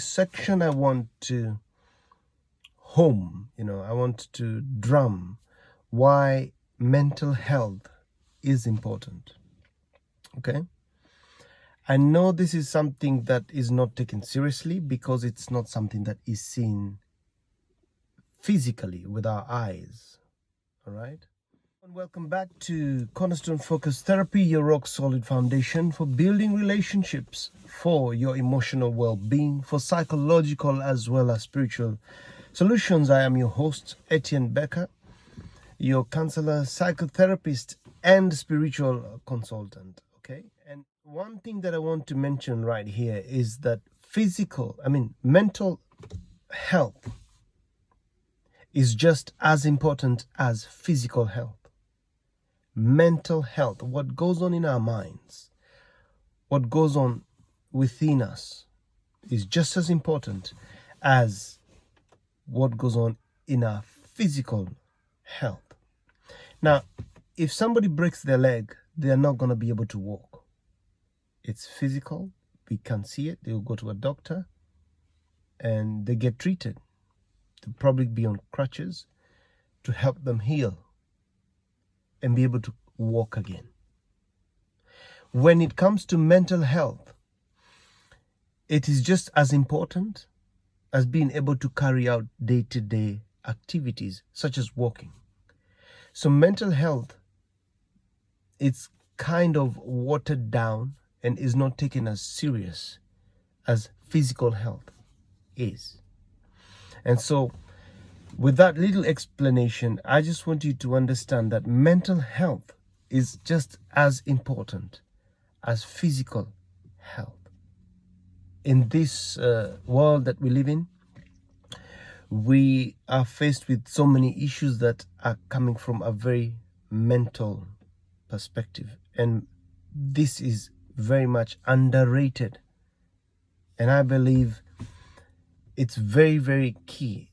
this section, I want to I want to drum why mental health is important. Okay? I know this is something that is not taken seriously because it's not something that is seen physically with our eyes. All right? And welcome back to Cornerstone Focus Therapy, your rock solid foundation for building relationships, for your emotional well-being, for psychological as well as spiritual solutions. I am your host, Etienne Becker, your counselor, psychotherapist, and spiritual consultant. Okay, and one thing that I want to mention right here is that mental health is just as important as physical health. Mental health, what goes on in our minds, what goes on within us, is just as important as what goes on in our physical health. Now, if somebody breaks their leg, they are not going to be able to walk. It's physical. We can see it. They will go to a doctor and they get treated. They'll probably be on crutches to help them heal and be able to walk again. When it comes to mental health, it is just as important as being able to carry out day-to-day activities such as walking. So mental health, it's kind of watered down and is not taken as serious as physical health is. And so with that little explanation, I just want you to understand that mental health is just as important as physical health. In this world that we live in, we are faced with so many issues that are coming from a very mental perspective. And this is very much underrated. And I believe it's very, very key.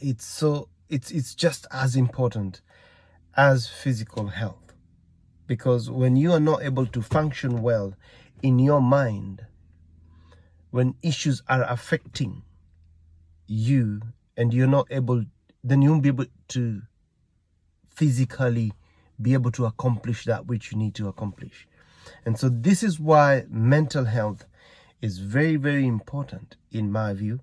It's just as important as physical health, because when you are not able to function well in your mind, when issues are affecting you and you're not able, then you won't be able to physically be able to accomplish that which you need to accomplish. And so this is why mental health is very, very important in my view,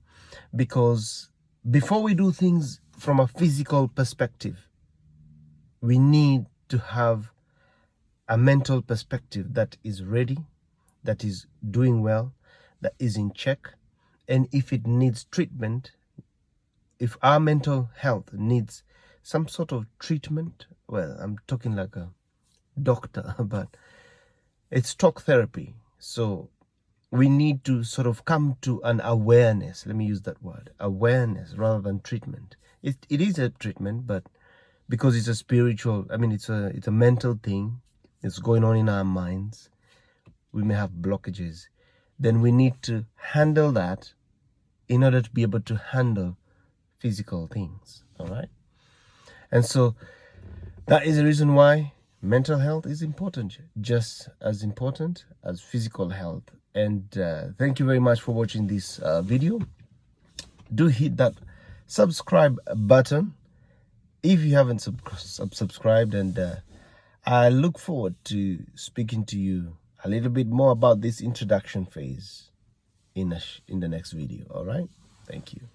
because before we do things from a physical perspective, we need to have a mental perspective that is ready, that is doing well, that is in check. And if it needs treatment, if our mental health needs some sort of treatment, well, I'm talking like a doctor, but it's talk therapy. So we need to sort of come to an awareness. Let me use that word, awareness, rather than treatment. It is a treatment, but because it's a spiritual, it's a mental thing. It's going on in our minds. We may have blockages. Then we need to handle that in order to be able to handle physical things. All right. And so that is the reason why mental health is important, just as important as physical health. And thank you very much for watching this video. Do hit that subscribe button if you haven't subscribed, and I look forward to speaking to you a little bit more about this introduction phase in the next video. All right, thank you.